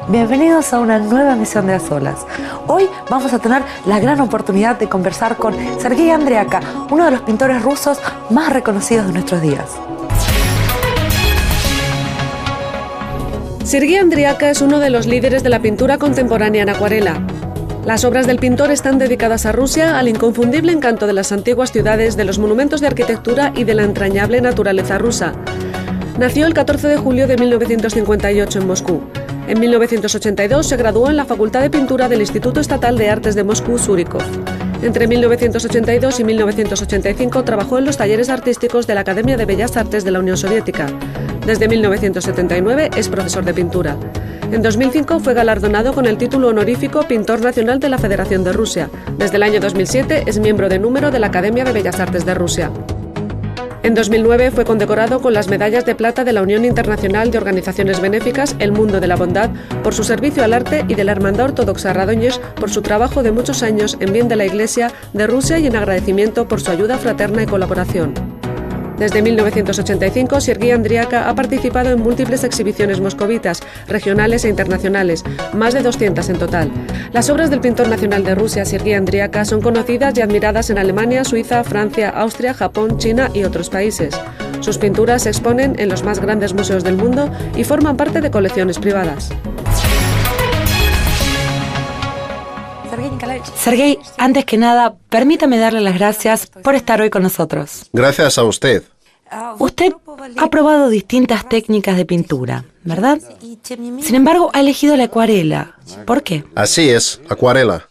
Bienvenidos a una nueva emisión de A Solas. Hoy vamos a tener la gran oportunidad de conversar con Sergei Andriaca, uno de los pintores rusos más reconocidos de nuestros días. Sergei Andriaca es uno de los líderes de la pintura contemporánea en acuarela. Las obras del pintor están dedicadas a Rusia, al inconfundible encanto de las antiguas ciudades, de los monumentos de arquitectura y de la entrañable naturaleza rusa. Nació el 14 de julio de 1958 en Moscú. En 1982 se graduó en la Facultad de Pintura del Instituto Estatal de Artes de Moscú, Surikov. Entre 1982 y 1985 trabajó en los talleres artísticos de la Academia de Bellas Artes de la Unión Soviética. Desde 1979 es profesor de pintura. En 2005 fue galardonado con el título honorífico Pintor Nacional de la Federación de Rusia. Desde el año 2007 es miembro de número de la Academia de Bellas Artes de Rusia. En 2009 fue condecorado con las medallas de plata de la Unión Internacional de Organizaciones Benéficas El Mundo de la Bondad por su servicio al arte y de la Hermandad Ortodoxa Radoñez por su trabajo de muchos años en bien de la Iglesia de Rusia y en agradecimiento por su ayuda fraterna y colaboración. Desde 1985, Sergei Andriaca ha participado en múltiples exhibiciones moscovitas, regionales e internacionales, más de 200 en total. Las obras del pintor nacional de Rusia, Sergei Andriaca, son conocidas y admiradas en Alemania, Suiza, Francia, Austria, Japón, China y otros países. Sus pinturas se exponen en los más grandes museos del mundo y forman parte de colecciones privadas. Sergei, antes que nada, permítame darle las gracias por estar hoy con nosotros. Gracias a usted. Usted ha probado distintas técnicas de pintura, ¿verdad? Sin embargo, ha elegido la acuarela. ¿Por qué? Así es, acuarela.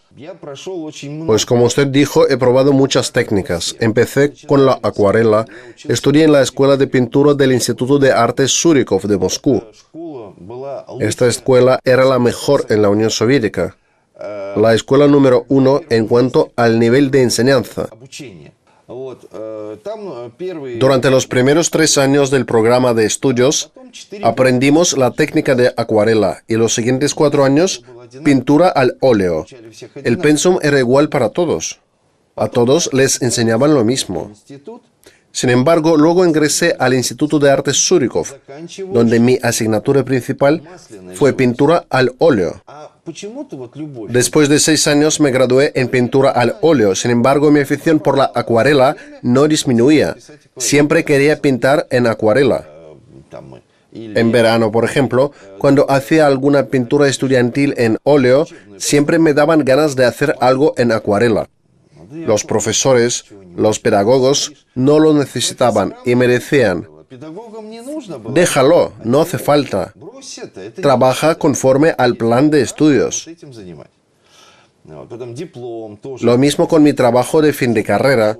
Pues como usted dijo, he probado muchas técnicas. Empecé con la acuarela, estudié en la Escuela de Pintura del Instituto de Artes Surikov de Moscú. Esta escuela era la mejor en la Unión Soviética. La escuela número 1 en cuanto al nivel de enseñanza. Durante los primeros 3 años del programa de estudios, aprendimos la técnica de acuarela y los siguientes 4 años, pintura al óleo. El pensum era igual para todos. A todos les enseñaban lo mismo. Sin embargo, luego ingresé al Instituto de Artes Surikov, donde mi asignatura principal fue pintura al óleo. Después de 6 años me gradué en pintura al óleo. Sin embargo, mi afición por la acuarela no disminuía. Siempre quería pintar en acuarela. En verano, por ejemplo, cuando hacía alguna pintura estudiantil en óleo, siempre me daban ganas de hacer algo en acuarela. Los profesores, los pedagogos, no lo necesitaban y me decían: déjalo, no hace falta. Trabaja conforme al plan de estudios. Lo mismo con mi trabajo de fin de carrera.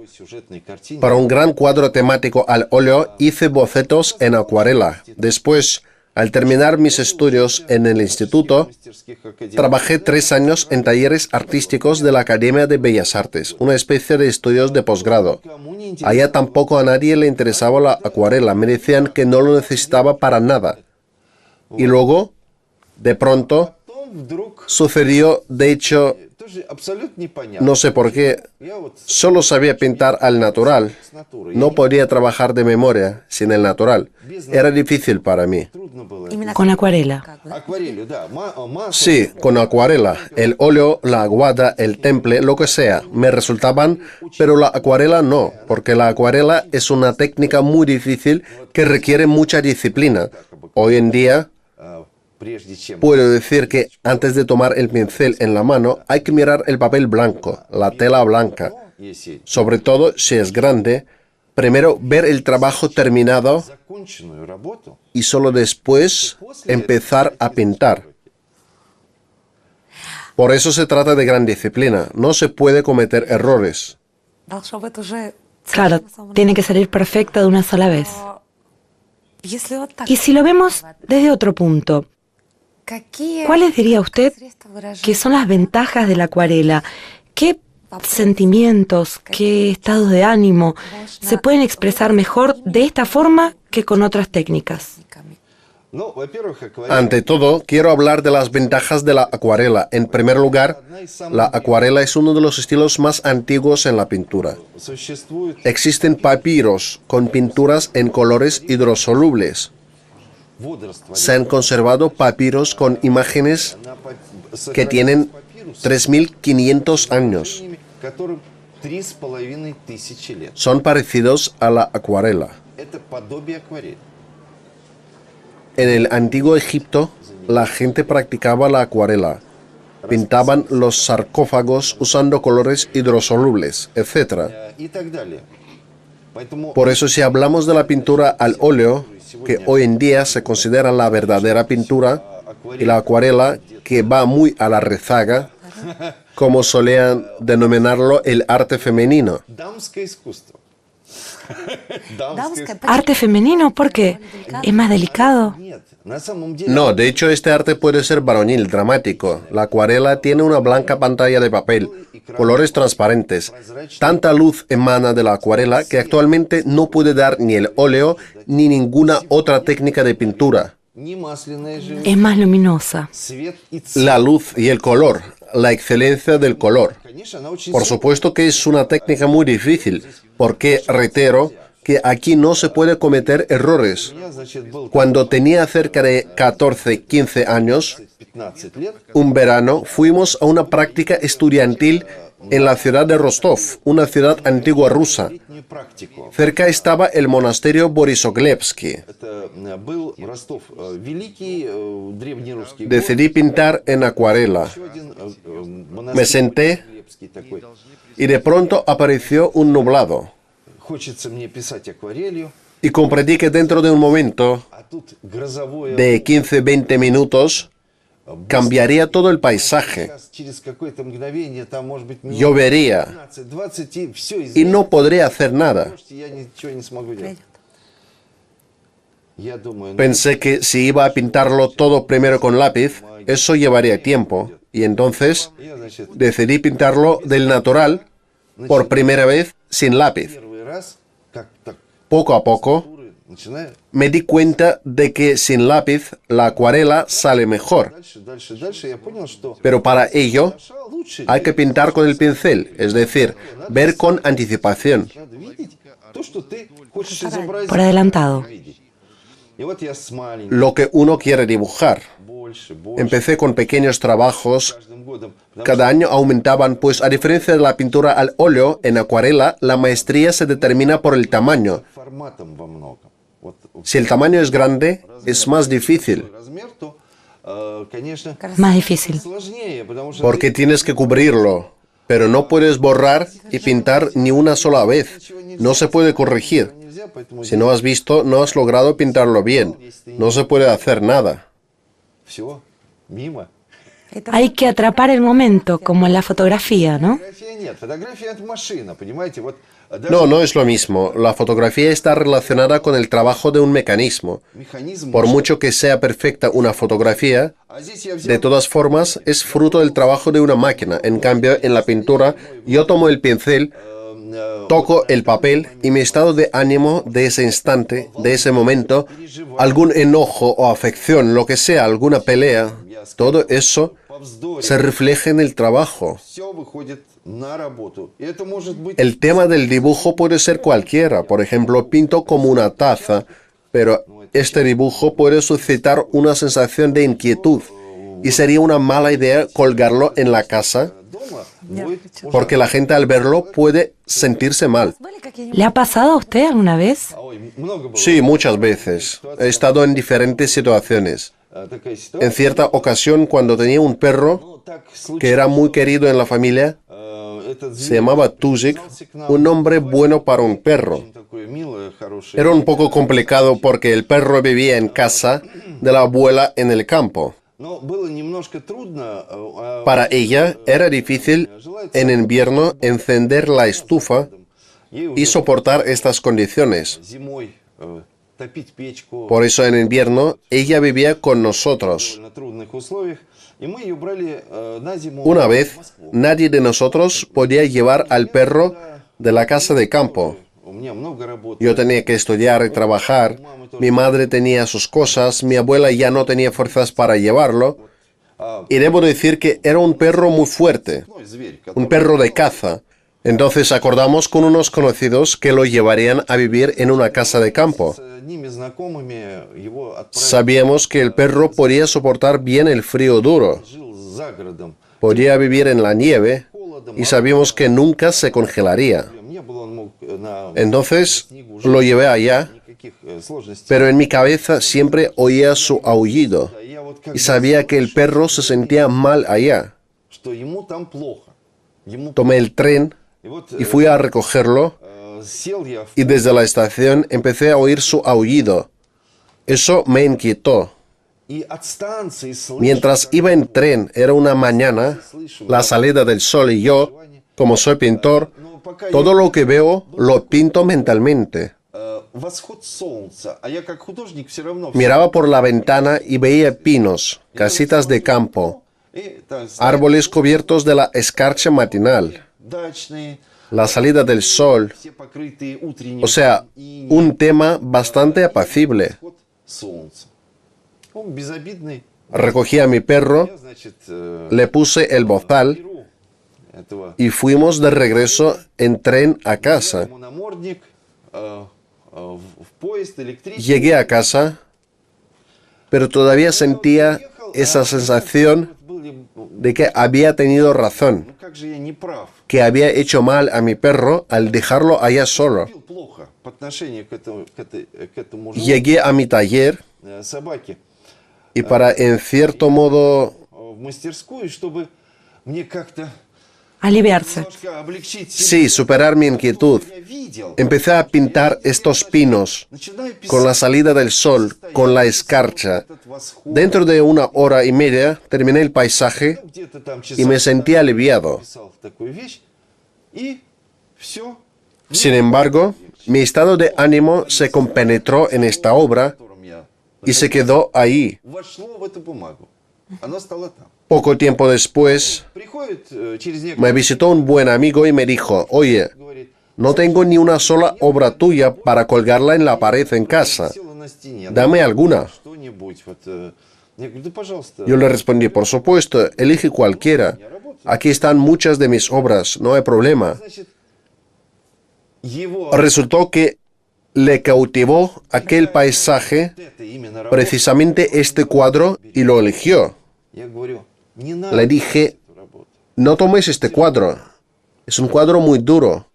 Para un gran cuadro temático al óleo hice bocetos en acuarela. Después, al terminar mis estudios en el instituto, trabajé 3 años en talleres artísticos de la Academia de Bellas Artes, una especie de estudios de posgrado. Allá tampoco a nadie le interesaba la acuarela, me decían que no lo necesitaba para nada. Y luego, de pronto, sucedió, de hecho, no sé por qué, solo sabía pintar al natural. No podía trabajar de memoria sin el natural. Era difícil para mí. ¿Con acuarela? Sí, con acuarela. El óleo, la aguada, el temple, lo que sea, me resultaban, pero la acuarela no, porque la acuarela es una técnica muy difícil que requiere mucha disciplina. Hoy en día, puedo decir que antes de tomar el pincel en la mano hay que mirar el papel blanco, la tela blanca. Sobre todo si es grande, primero ver el trabajo terminado y solo después empezar a pintar. Por eso se trata de gran disciplina, no se puede cometer errores. Claro, tiene que salir perfecta de una sola vez. Y si lo vemos desde otro punto, ¿cuáles diría usted que son las ventajas de la acuarela? ¿Qué sentimientos, qué estados de ánimo se pueden expresar mejor de esta forma que con otras técnicas? Ante todo, quiero hablar de las ventajas de la acuarela. En primer lugar, la acuarela es uno de los estilos más antiguos en la pintura. Existen papiros con pinturas en colores hidrosolubles. Se han conservado papiros con imágenes que tienen 3.500 años. Son parecidos a la acuarela. En el antiguo Egipto, la gente practicaba la acuarela. Pintaban los sarcófagos usando colores hidrosolubles, etc. Por eso, si hablamos de la pintura al óleo, que hoy en día se considera la verdadera pintura, y la acuarela, que va muy a la rezaga, como solían denominarlo el arte femenino. ¿Arte femenino? ¿Por qué? ¿Es más delicado? No, de hecho este arte puede ser varonil, dramático. La acuarela tiene una blanca pantalla de papel, colores transparentes. Tanta luz emana de la acuarela que actualmente no puede dar ni el óleo ni ninguna otra técnica de pintura. Es más luminosa. La luz y el color, la excelencia del color. Por supuesto que es una técnica muy difícil, porque, reitero, que aquí no se puede cometer errores. Cuando tenía cerca de 14, 15 años, un verano, fuimos a una práctica estudiantil en la ciudad de Rostov, una ciudad antigua rusa. Cerca estaba el monasterio Borisoglebsky. Decidí pintar en acuarela. Me senté y de pronto apareció un nublado. Y comprendí que dentro de un momento, de 15-20 minutos, cambiaría todo el paisaje. Llovería y no podría hacer nada. Pensé que si iba a pintarlo todo primero con lápiz, eso llevaría tiempo. Y entonces decidí pintarlo del natural por primera vez sin lápiz. Poco a poco me di cuenta de que sin lápiz la acuarela sale mejor. Pero para ello hay que pintar con el pincel, es decir, ver con anticipación. Por adelantado. Lo que uno quiere dibujar. Empecé con pequeños trabajos. Cada año aumentaban, pues a diferencia de la pintura al óleo, en acuarela la maestría se determina por el tamaño. Si el tamaño es grande, es más difícil. Más difícil. Porque tienes que cubrirlo, pero no puedes borrar y pintar ni una sola vez. No se puede corregir. Si no has visto, no has logrado pintarlo bien. No se puede hacer nada. Hay que atrapar el momento, como en la fotografía, ¿no? No, no es lo mismo. La fotografía está relacionada con el trabajo de un mecanismo. Por mucho que sea perfecta una fotografía, de todas formas es fruto del trabajo de una máquina. En cambio, en la pintura, yo tomo el pincel, toco el papel y mi estado de ánimo de ese instante, de ese momento, algún enojo o afección, lo que sea, alguna pelea, todo eso se refleja en el trabajo. El tema del dibujo puede ser cualquiera. Por ejemplo, pinto como una taza, pero este dibujo puede suscitar una sensación de inquietud y sería una mala idea colgarlo en la casa, porque la gente al verlo puede sentirse mal. ¿Le ha pasado a usted alguna vez? Sí, muchas veces. He estado en diferentes situaciones. En cierta ocasión, cuando tenía un perro que era muy querido en la familia, se llamaba Tuzik, un nombre bueno para un perro. Era un poco complicado porque el perro vivía en casa de la abuela en el campo. Para ella era difícil en invierno encender la estufa y soportar estas condiciones. Por eso en invierno ella vivía con nosotros. Una vez, nadie de nosotros podía llevar al perro de la casa de campo. Yo tenía que estudiar y trabajar, mi madre tenía sus cosas, mi abuela ya no tenía fuerzas para llevarlo. Y debo decir que era un perro muy fuerte, un perro de caza. Entonces acordamos con unos conocidos que lo llevarían a vivir en una casa de campo. Sabíamos que el perro podía soportar bien el frío duro, podía vivir en la nieve y sabíamos que nunca se congelaría. Entonces lo llevé allá, pero en mi cabeza siempre oía su aullido y sabía que el perro se sentía mal allá. Tomé el tren y fui a recogerlo y desde la estación empecé a oír su aullido. Eso me inquietó. Mientras iba en tren, era una mañana, la salida del sol y yo, como soy pintor, todo lo que veo lo pinto mentalmente. Miraba por la ventana y veía pinos, casitas de campo, árboles cubiertos de la escarcha matinal, la salida del sol, o sea, un tema bastante apacible. Recogí a mi perro, le puse el bozal y fuimos de regreso en tren a casa. Llegué a casa, pero todavía sentía esa sensación de que había tenido razón, que había hecho mal a mi perro al dejarlo allá solo. Llegué a mi taller y para, en cierto modo, aliviarse. Sí, superar mi inquietud. Empecé a pintar estos pinos, con la salida del sol, con la escarcha. Dentro de 1 hora y media terminé el paisaje y me sentí aliviado. Sin embargo, mi estado de ánimo se compenetró en esta obra y se quedó ahí. Poco tiempo después, me visitó un buen amigo y me dijo, oye, no tengo ni una sola obra tuya para colgarla en la pared en casa. Dame alguna. Yo le respondí, por supuesto, elige cualquiera. Aquí están muchas de mis obras, no hay problema. Resultó que le cautivó aquel paisaje, precisamente este cuadro, y lo eligió. Le dije, no tomes este cuadro, es un cuadro muy duro.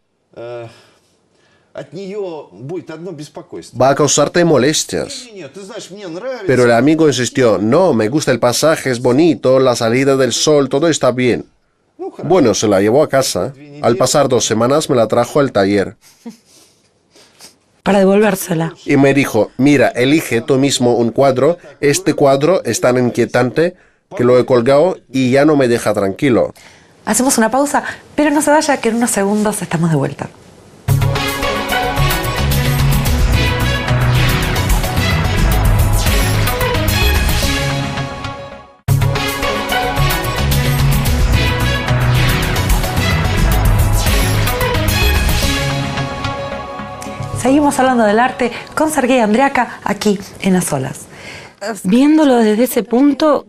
Va a causarte molestias. Pero el amigo insistió, no, me gusta el pasaje, es bonito, la salida del sol, todo está bien. Bueno, se la llevó a casa. Al pasar 2 semanas me la trajo al taller. Para devolvérsela. Y me dijo, mira, elige tú mismo un cuadro. Este cuadro es tan inquietante que lo he colgado y ya no me deja tranquilo. Hacemos una pausa, pero no se vaya, que en unos segundos estamos de vuelta. Seguimos hablando del arte con Sergei Andriaca aquí en A Solas. Viéndolo desde ese punto,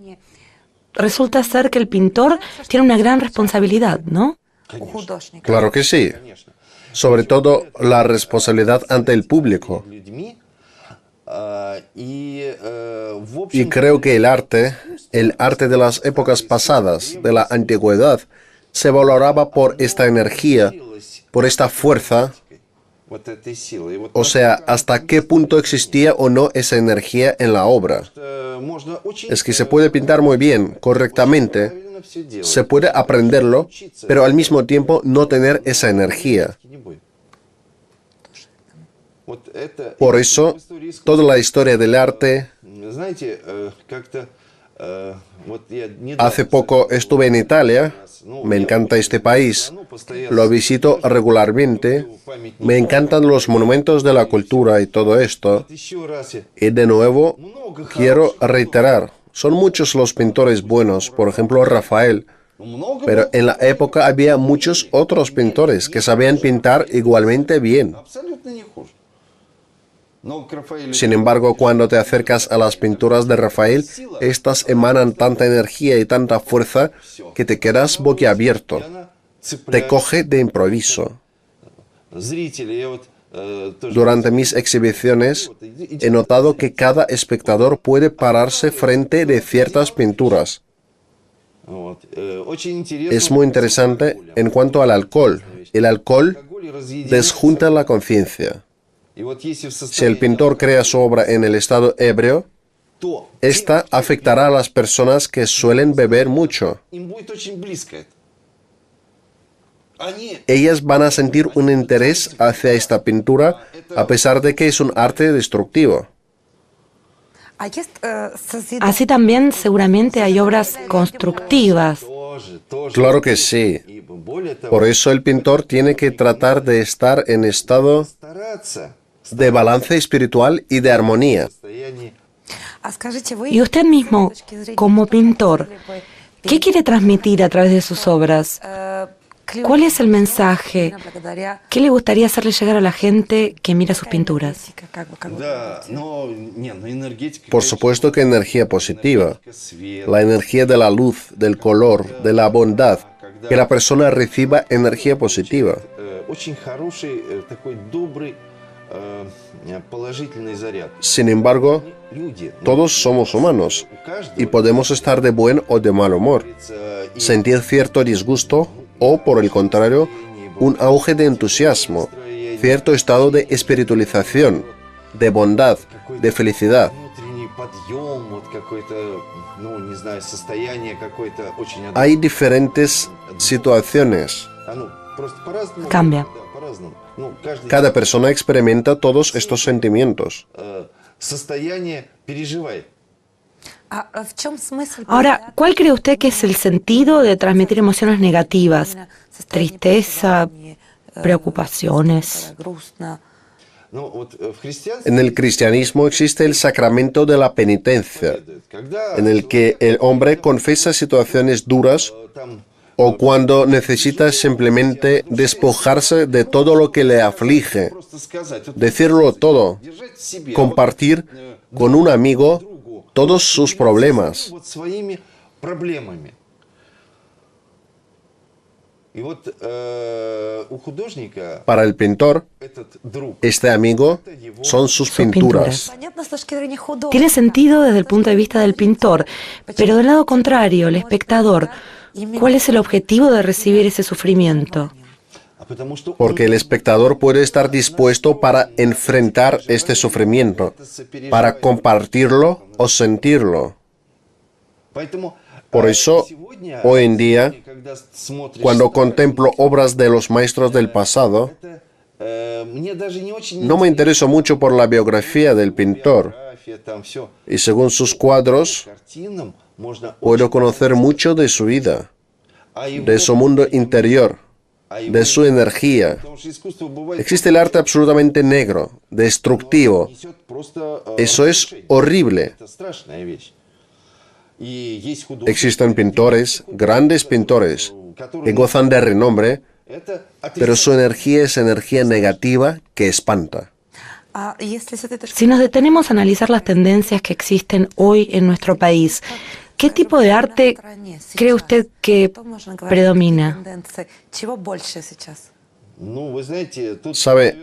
resulta ser que el pintor tiene una gran responsabilidad, ¿no? Claro que sí. Sobre todo la responsabilidad ante el público. Y creo que el arte de las épocas pasadas, de la antigüedad, se valoraba por esta energía, por esta fuerza. O sea, hasta qué punto existía o no esa energía en la obra. Es que se puede pintar muy bien, correctamente, se puede aprenderlo, pero al mismo tiempo no tener esa energía. Por eso, toda la historia del arte... Hace poco estuve en Italia, me encanta este país, lo visito regularmente, me encantan los monumentos de la cultura y todo esto. Y de nuevo, quiero reiterar, son muchos los pintores buenos, por ejemplo Rafael, pero en la época había muchos otros pintores que sabían pintar igualmente bien. Sin embargo, cuando te acercas a las pinturas de Rafael, estas emanan tanta energía y tanta fuerza que te quedas boquiabierto. Te coge de improviso. Durante mis exhibiciones he notado que cada espectador puede pararse frente de ciertas pinturas. Es muy interesante en cuanto al alcohol. El alcohol desjunta la conciencia. Si el pintor crea su obra en el estado ebrio, esta afectará a las personas que suelen beber mucho. Ellas van a sentir un interés hacia esta pintura a pesar de que es un arte destructivo. Así también seguramente hay obras constructivas. Claro que sí. Por eso el pintor tiene que tratar de estar en estado de balance espiritual y de armonía. Y usted mismo, como pintor, ¿qué quiere transmitir a través de sus obras? ¿Cuál es el mensaje? ¿Qué le gustaría hacerle llegar a la gente que mira sus pinturas? Por supuesto que energía positiva. La energía de la luz, del color, de la bondad. Que la persona reciba energía positiva. Sin embargo, todos somos humanos y podemos estar de buen o de mal humor, sentir cierto disgusto o, por el contrario, un auge de entusiasmo, cierto estado de espiritualización, de bondad, de felicidad. Hay diferentes situaciones. Cambia. Cada persona experimenta todos estos sentimientos. Ahora, ¿cuál cree usted que es el sentido de transmitir emociones negativas? Tristeza, preocupaciones. En el cristianismo existe el sacramento de la penitencia, en el que el hombre confiesa situaciones duras o cuando necesita simplemente despojarse de todo lo que le aflige, decirlo todo, compartir con un amigo todos sus problemas. Para el pintor, este amigo son sus pinturas. Tiene sentido desde el punto de vista del pintor, pero del lado contrario, el espectador, ¿cuál es el objetivo de recibir ese sufrimiento? Porque el espectador puede estar dispuesto para enfrentar este sufrimiento, para compartirlo o sentirlo. Por eso, hoy en día, cuando contemplo obras de los maestros del pasado, no me intereso mucho por la biografía del pintor, y según sus cuadros, puedo conocer mucho de su vida, de su mundo interior, de su energía. Existe el arte absolutamente negro, destructivo. Eso es horrible. Existen pintores, grandes pintores, que gozan de renombre, pero su energía es energía negativa que espanta. Si nos detenemos a analizar las tendencias que existen hoy en nuestro país, ¿qué tipo de arte cree usted que predomina? Sabe,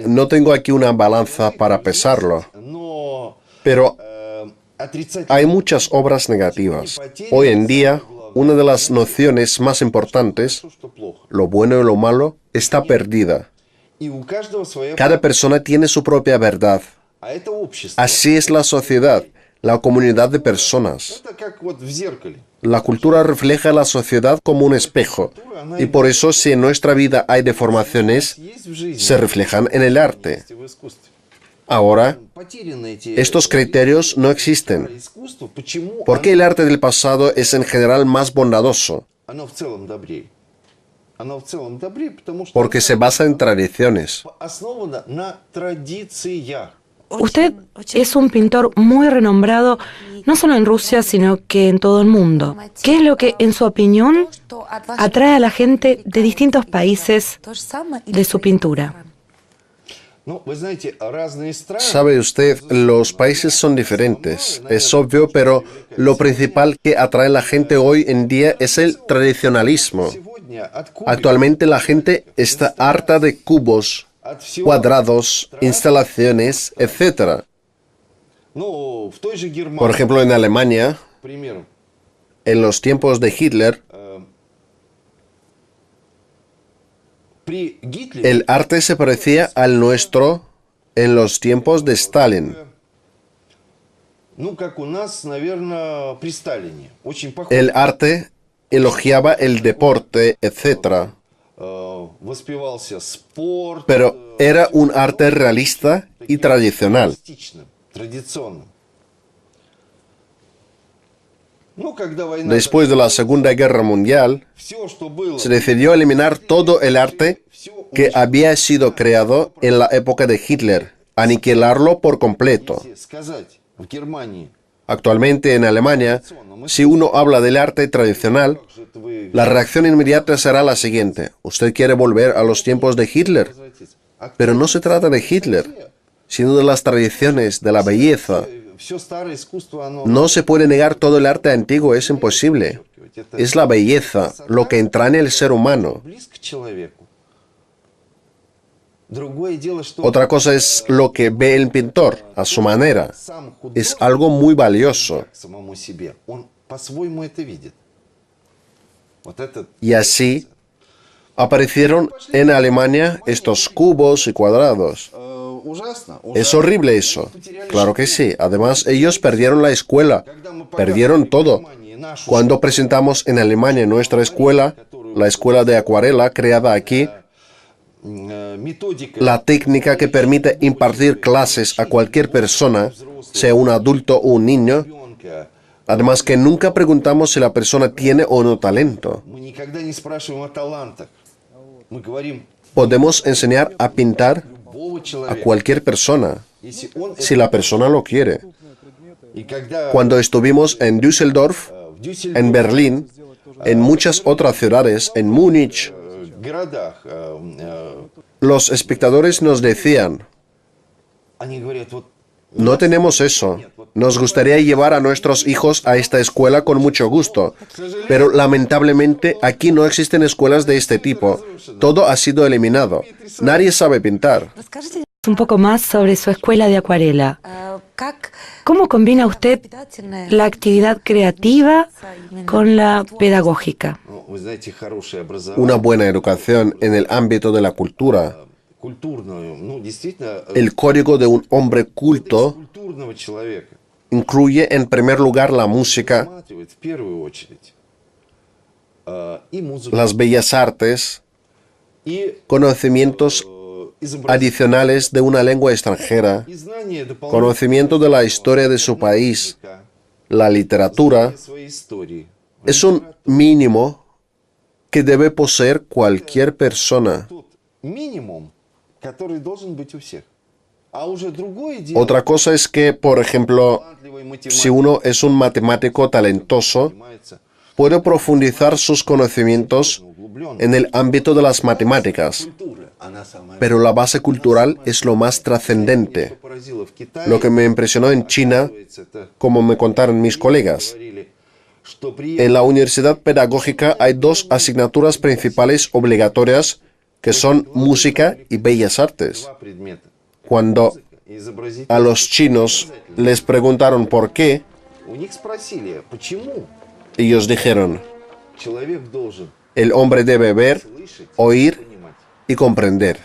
no tengo aquí una balanza para pesarlo, pero hay muchas obras negativas. Hoy en día, una de las nociones más importantes, lo bueno y lo malo, está perdida. Cada persona tiene su propia verdad. Así es la sociedad, la comunidad de personas. La cultura refleja la sociedad como un espejo, y por eso si en nuestra vida hay deformaciones, se reflejan en el arte. Ahora, estos criterios no existen. ¿Por qué el arte del pasado es en general más bondadoso? Porque se basa en tradiciones. Usted es un pintor muy renombrado, no solo en Rusia, sino que en todo el mundo. ¿Qué es lo que, en su opinión, atrae a la gente de distintos países de su pintura? Sabe usted, los países son diferentes, es obvio, pero lo principal que atrae a la gente hoy en día es el tradicionalismo. Actualmente la gente está harta de cubos, cuadrados, instalaciones, etc. Por ejemplo, en Alemania, en los tiempos de Hitler, el arte se parecía al nuestro en los tiempos de Stalin. El arte elogiaba el deporte, etc. Pero era un arte realista y tradicional. Después de la Segunda Guerra Mundial, se decidió eliminar todo el arte que había sido creado en la época de Hitler, aniquilarlo por completo. Actualmente en Alemania, si uno habla del arte tradicional, la reacción inmediata será la siguiente: ¿usted quiere volver a los tiempos de Hitler? Pero no se trata de Hitler, sino de las tradiciones, de la belleza. No se puede negar todo el arte antiguo, es imposible. Es la belleza, lo que entraña el ser humano. Otra cosa es lo que ve el pintor, a su manera. Es algo muy valioso. Y así aparecieron en Alemania estos cubos y cuadrados. Es horrible eso. Claro que sí. Además, ellos perdieron la escuela. Perdieron todo. Cuando presentamos en Alemania nuestra escuela, la escuela de acuarela creada aquí, la técnica que permite impartir clases a cualquier persona, sea un adulto o un niño, además que nunca preguntamos si la persona tiene o no talento. Podemos enseñar a pintar a cualquier persona, si la persona lo quiere. Cuando estuvimos en Düsseldorf, en Berlín, en muchas otras ciudades, en Múnich, los espectadores nos decían: no tenemos eso. Nos gustaría llevar a nuestros hijos a esta escuela con mucho gusto, pero lamentablemente aquí no existen escuelas de este tipo. Todo ha sido eliminado. Nadie sabe pintar. Un poco más sobre su escuela de acuarela. ¿Cómo combina usted la actividad creativa con la pedagógica? Una buena educación en el ámbito de la cultura. El código de un hombre culto incluye en primer lugar la música, las bellas artes, conocimientos adicionales de una lengua extranjera, conocimiento de la historia de su país, la literatura. Es un mínimo que debe poseer cualquier persona. Otra cosa es que, por ejemplo, si uno es un matemático talentoso, puede profundizar sus conocimientos en el ámbito de las matemáticas, pero la base cultural es lo más trascendente. Lo que me impresionó en China, como me contaron mis colegas, en la universidad pedagógica hay dos asignaturas principales obligatorias que son música y bellas artes. Cuando a los chinos les preguntaron por qué, ellos dijeron: el hombre debe ver, oír y comprender.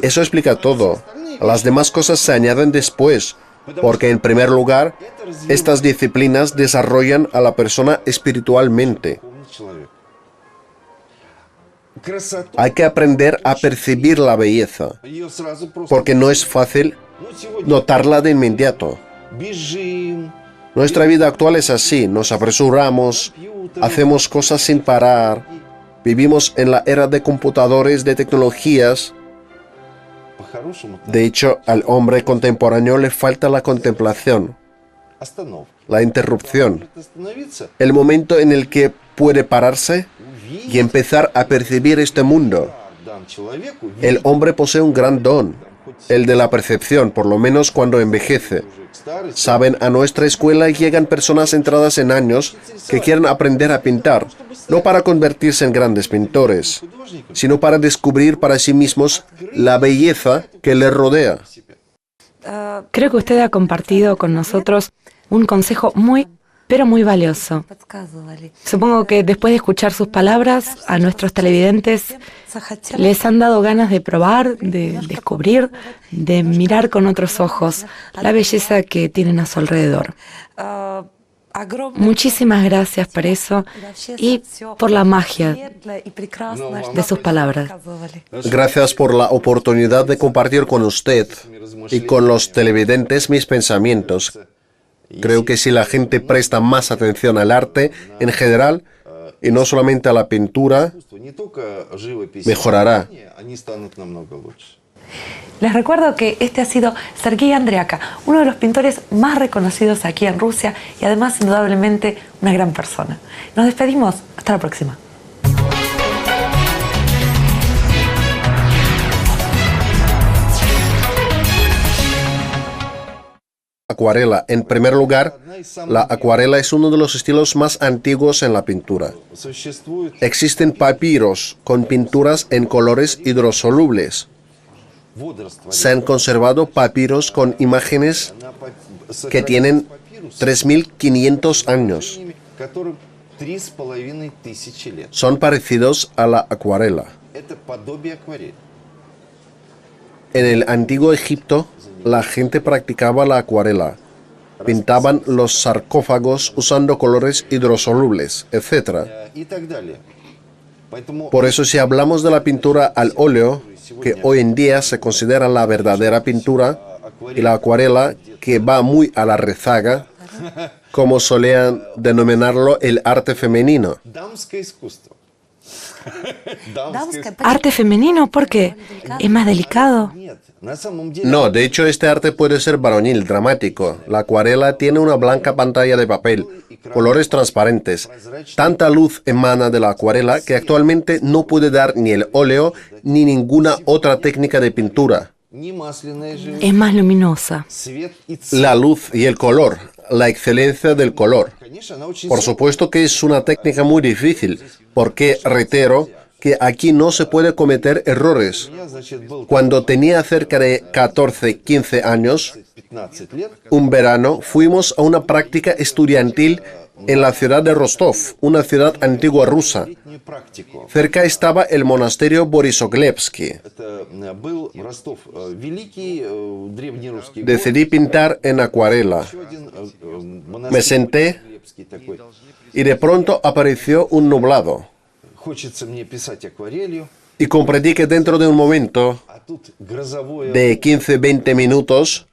Eso explica todo. Las demás cosas se añaden después, porque en primer lugar, estas disciplinas desarrollan a la persona espiritualmente. Hay que aprender a percibir la belleza, porque no es fácil notarla de inmediato. Nuestra vida actual es así, nos apresuramos, hacemos cosas sin parar, vivimos en la era de computadores, de tecnologías. De hecho, al hombre contemporáneo le falta la contemplación, la interrupción, el momento en el que puede pararse y empezar a percibir este mundo. El hombre posee un gran don, el de la percepción, por lo menos cuando envejece. Saben, a nuestra escuela llegan personas entradas en años que quieren aprender a pintar, no para convertirse en grandes pintores, sino para descubrir para sí mismos la belleza que les rodea. Creo que usted ha compartido con nosotros un consejo muy, pero muy valioso. Supongo que después de escuchar sus palabras, a nuestros televidentes les han dado ganas de probar, de descubrir, de mirar con otros ojos la belleza que tienen a su alrededor. Muchísimas gracias por eso y por la magia de sus palabras. Gracias por la oportunidad de compartir con usted y con los televidentes mis pensamientos. Creo que si la gente presta más atención al arte en general, y no solamente a la pintura, mejorará. Les recuerdo que este ha sido Sergei Andriaca, uno de los pintores más reconocidos aquí en Rusia y además indudablemente una gran persona. Nos despedimos, hasta la próxima. Acuarela. En primer lugar, la acuarela es uno de los estilos más antiguos en la pintura. Existen papiros con pinturas en colores hidrosolubles. Se han conservado papiros con imágenes que tienen 3.500 años. Son parecidos a la acuarela. En el antiguo Egipto, la gente practicaba la acuarela. Pintaban los sarcófagos usando colores hidrosolubles, etc. Por eso, si hablamos de la pintura al óleo, que hoy en día se considera la verdadera pintura, y la acuarela, que va muy a la rezaga, como solían denominarlo el arte femenino. ¿Arte femenino? ¿Por qué? ¿Es más delicado? No, de hecho este arte puede ser varonil, dramático. La acuarela tiene una blanca pantalla de papel, colores transparentes. Tanta luz emana de la acuarela que actualmente no puede dar ni el óleo ni ninguna otra técnica de pintura. Es más luminosa. La luz y el color, la excelencia del color. Por supuesto que es una técnica muy difícil, porque, reitero, que aquí no se puede cometer errores. Cuando tenía cerca de 14-15 años, un verano, fuimos a una práctica estudiantil en la ciudad de Rostov, una ciudad antigua rusa. Cerca estaba el monasterio Borisoglebsky. Decidí pintar en acuarela. Me senté y de pronto apareció un nublado. Y comprendí que dentro de un momento, de 15-20 minutos,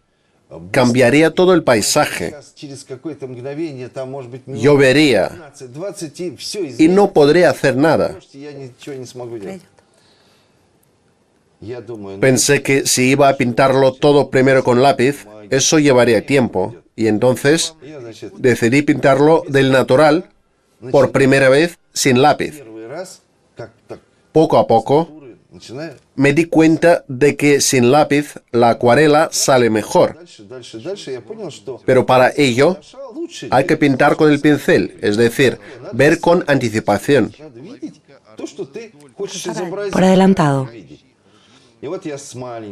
cambiaría todo el paisaje. Llovería y no podría hacer nada. Pensé que si iba a pintarlo todo primero con lápiz, eso llevaría tiempo. Y entonces decidí pintarlo del natural, por primera vez sin lápiz. Poco a poco me di cuenta de que sin lápiz la acuarela sale mejor. Pero para ello hay que pintar con el pincel, es decir, ver con anticipación. Por adelantado.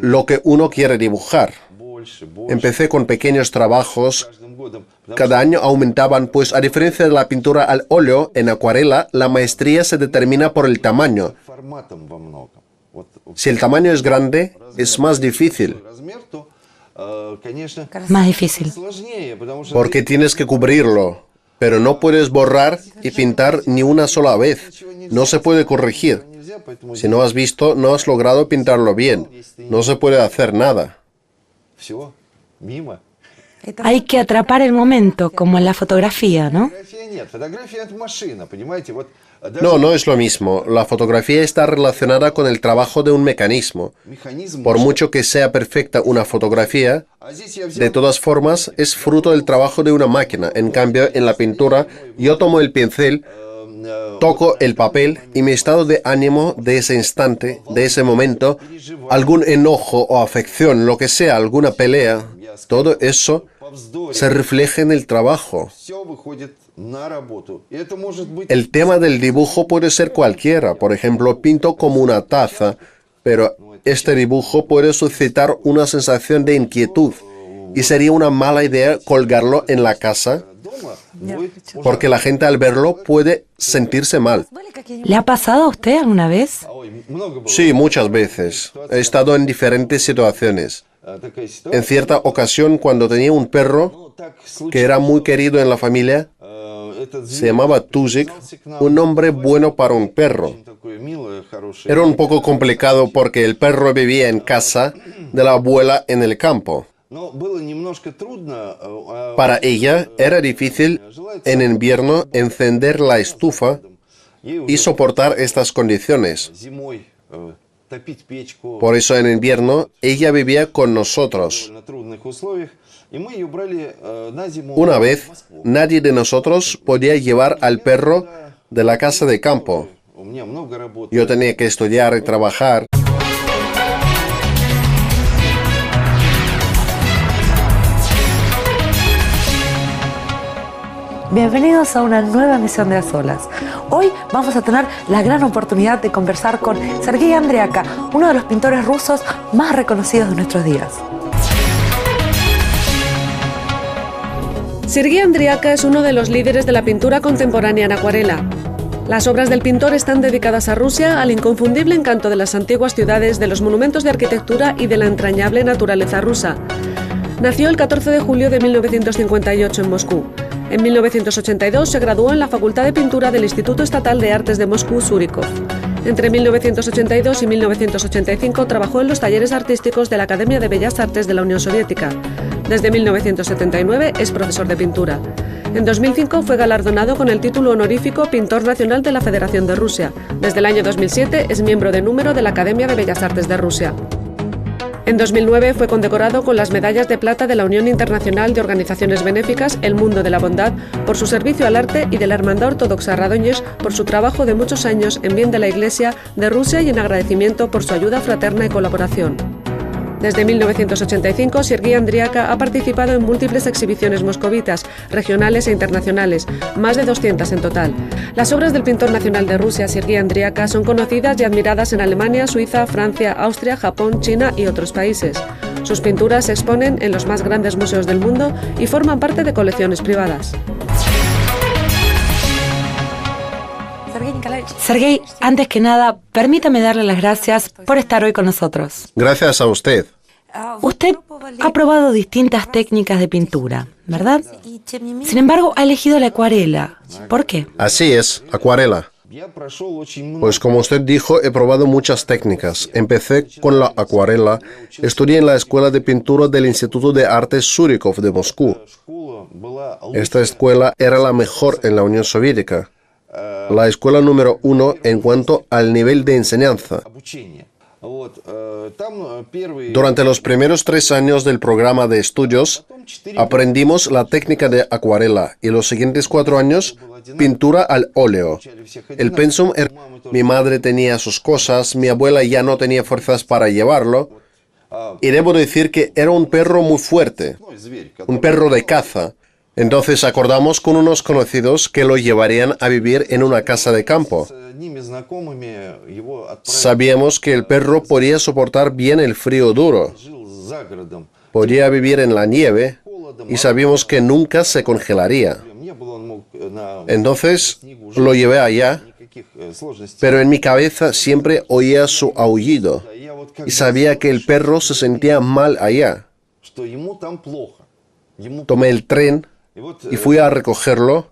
Lo que uno quiere dibujar. Empecé con pequeños trabajos. Cada año aumentaban, pues a diferencia de la pintura al óleo, en acuarela la maestría se determina por el tamaño. Si el tamaño es grande, es más difícil. Más difícil. Porque tienes que cubrirlo, pero no puedes borrar y pintar ni una sola vez. No se puede corregir. Si no has visto, no has logrado pintarlo bien. No se puede hacer nada. Hay que atrapar el momento, como en la fotografía, ¿no? No, no es lo mismo. La fotografía está relacionada con el trabajo de un mecanismo. Por mucho que sea perfecta una fotografía, de todas formas es fruto del trabajo de una máquina. En cambio, en la pintura, yo tomo el pincel, toco el papel y mi estado de ánimo de ese instante, de ese momento, algún enojo o afección, lo que sea, alguna pelea, todo eso se refleja en el trabajo. El tema del dibujo puede ser cualquiera. Por ejemplo, pinto como una taza, pero este dibujo puede suscitar una sensación de inquietud y sería una mala idea colgarlo en la casa porque la gente al verlo puede sentirse mal. ¿Le ha pasado a usted alguna vez? Sí, muchas veces. He estado en diferentes situaciones. En cierta ocasión, cuando tenía un perro que era muy querido en la familia, se llamaba Tuzik, un nombre bueno para un perro. Era un poco complicado porque el perro vivía en casa de la abuela en el campo. Para ella era difícil en invierno encender la estufa y soportar estas condiciones. Por eso en invierno ella vivía con nosotros. Una vez, nadie de nosotros podía llevar al perro de la casa de campo. Yo tenía que estudiar y trabajar. Bienvenidos a una nueva emisión de A Solas. Hoy vamos a tener la gran oportunidad de conversar con Sergei Andriaca, uno de los pintores rusos más reconocidos de nuestros días. Sergei Andriaca es uno de los líderes de la pintura contemporánea en acuarela. Las obras del pintor están dedicadas a Rusia, al inconfundible encanto de las antiguas ciudades, de los monumentos de arquitectura y de la entrañable naturaleza rusa. Nació el 14 de julio de 1958 en Moscú. En 1982 se graduó en la Facultad de Pintura del Instituto Estatal de Artes de Moscú, Surikov. Entre 1982 y 1985 trabajó en los talleres artísticos de la Academia de Bellas Artes de la Unión Soviética. Desde 1979 es profesor de pintura. En 2005 fue galardonado con el título honorífico Pintor Nacional de la Federación de Rusia. Desde el año 2007 es miembro de número de la Academia de Bellas Artes de Rusia. En 2009 fue condecorado con las medallas de plata de la Unión Internacional de Organizaciones Benéficas El Mundo de la Bondad por su servicio al arte y de la Hermandad Ortodoxa Radoñesh por su trabajo de muchos años en bien de la Iglesia de Rusia y en agradecimiento por su ayuda fraterna y colaboración. Desde 1985, Sergei Andriaca ha participado en múltiples exhibiciones moscovitas, regionales e internacionales, más de 200 en total. Las obras del pintor nacional de Rusia, Sergei Andriaca, son conocidas y admiradas en Alemania, Suiza, Francia, Austria, Japón, China y otros países. Sus pinturas se exponen en los más grandes museos del mundo y forman parte de colecciones privadas. Sergei, antes que nada, permítame darle las gracias por estar hoy con nosotros. Gracias a usted. Usted ha probado distintas técnicas de pintura, ¿verdad? Sin embargo, ha elegido la acuarela. ¿Por qué? Así es, acuarela. Pues como usted dijo, he probado muchas técnicas. Empecé con la acuarela, estudié en la Escuela de Pintura del Instituto de Artes Surikov de Moscú. Esta escuela era la mejor en la Unión Soviética. La escuela número 1 en cuanto al nivel de enseñanza. Durante los primeros 3 años del programa de estudios, aprendimos la técnica de acuarela y los siguientes 4 años, pintura al óleo. El pensum mi madre tenía sus cosas, mi abuela ya no tenía fuerzas para llevarlo, y debo decir que era un perro muy fuerte, un perro de caza. Entonces acordamos con unos conocidos que lo llevarían a vivir en una casa de campo. Sabíamos que el perro podía soportar bien el frío duro, podía vivir en la nieve y sabíamos que nunca se congelaría. Entonces lo llevé allá, pero en mi cabeza siempre oía su aullido y sabía que el perro se sentía mal allá. Tomé el tren y fui a recogerlo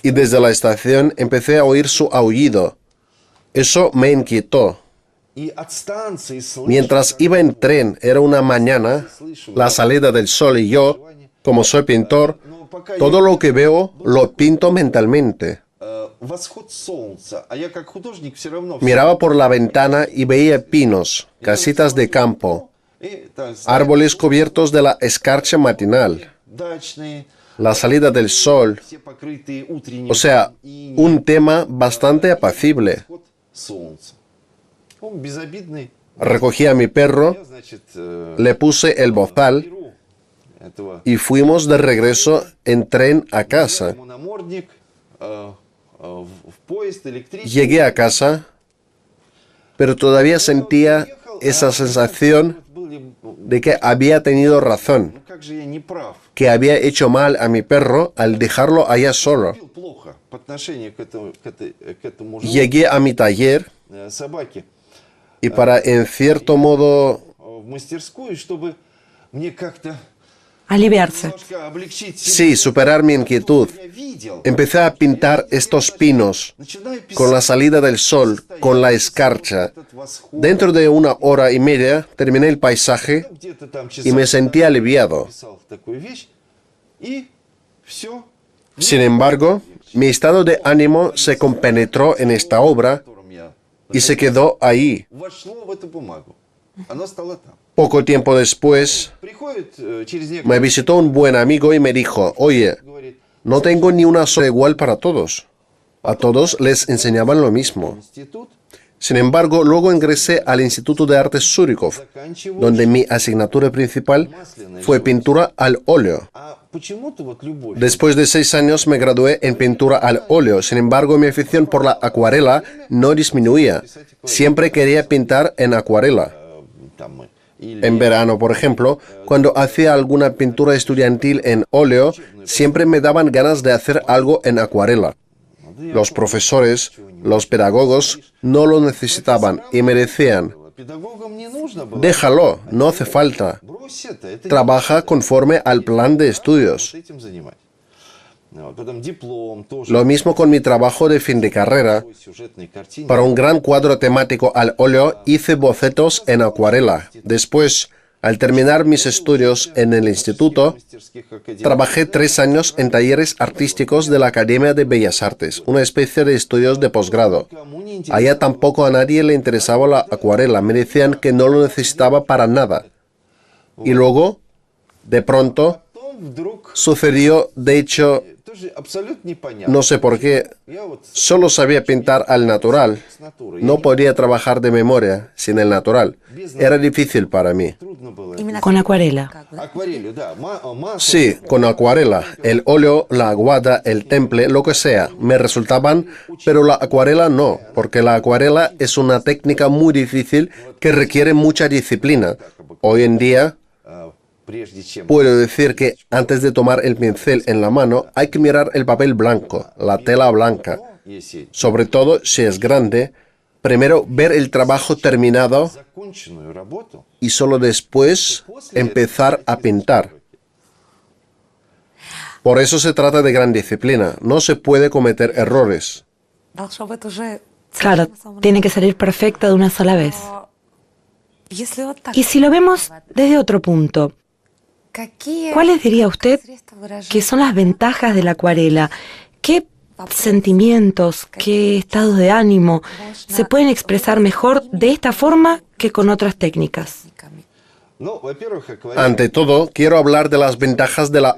y desde la estación empecé a oír su aullido. Eso me inquietó. Mientras iba en tren, era una mañana, la salida del sol y yo, como soy pintor, todo lo que veo lo pinto mentalmente. Miraba por la ventana y veía pinos, casitas de campo, árboles cubiertos de la escarcha matinal, la salida del sol, o sea, un tema bastante apacible. Recogí a mi perro, le puse el bozal y fuimos de regreso en tren a casa. Llegué a casa, pero todavía sentía esa sensación de que había tenido razón, que había hecho mal a mi perro al dejarlo allá solo. Llegué a mi taller y para, en cierto modo, aliviarse. sí, superar mi inquietud, empecé a pintar estos pinos con la salida del sol, con la escarcha. Dentro de 1 hora y media terminé el paisaje y me sentí aliviado. Sin embargo, mi estado de ánimo se compenetró en esta obra y se quedó ahí. Poco tiempo después, me visitó un buen amigo y me dijo: oye, no tengo ni una sola igual para todos. A todos les enseñaban lo mismo. Sin embargo, luego ingresé al Instituto de Arte Surikov, donde mi asignatura principal fue pintura al óleo. Después de 6 años me gradué en pintura al óleo. Sin embargo, mi afición por la acuarela no disminuía. Siempre quería pintar en acuarela. En verano, por ejemplo, cuando hacía alguna pintura estudiantil en óleo, siempre me daban ganas de hacer algo en acuarela. Los profesores, los pedagogos, no lo necesitaban y me decían: déjalo, no hace falta. Trabaja conforme al plan de estudios. Lo mismo con mi trabajo de fin de carrera. Para un gran cuadro temático al óleo hice bocetos en acuarela. Después, al terminar mis estudios en el instituto, trabajé 3 años en talleres artísticos de la Academia de Bellas Artes, una especie de estudios de posgrado. Allá tampoco a nadie le interesaba la acuarela, me decían que no lo necesitaba para nada. Y luego, de pronto, sucedió, de hecho, no sé por qué, solo sabía pintar al natural. No podía trabajar de memoria sin el natural. Era difícil para mí. Con acuarela. Sí, con acuarela. El óleo, la aguada, el temple, lo que sea, me resultaban, pero la acuarela no, porque la acuarela es una técnica muy difícil que requiere mucha disciplina. Hoy en día, puedo decir que antes de tomar el pincel en la mano hay que mirar el papel blanco, la tela blanca. Sobre todo si es grande, primero ver el trabajo terminado y solo después empezar a pintar. Por eso se trata de gran disciplina, no se puede cometer errores. Claro, tiene que salir perfecta de una sola vez. Y si lo vemos desde otro punto, ¿cuáles diría usted que son las ventajas de la acuarela? ¿Qué sentimientos, qué estados de ánimo se pueden expresar mejor de esta forma que con otras técnicas? Ante todo, quiero hablar de las ventajas de la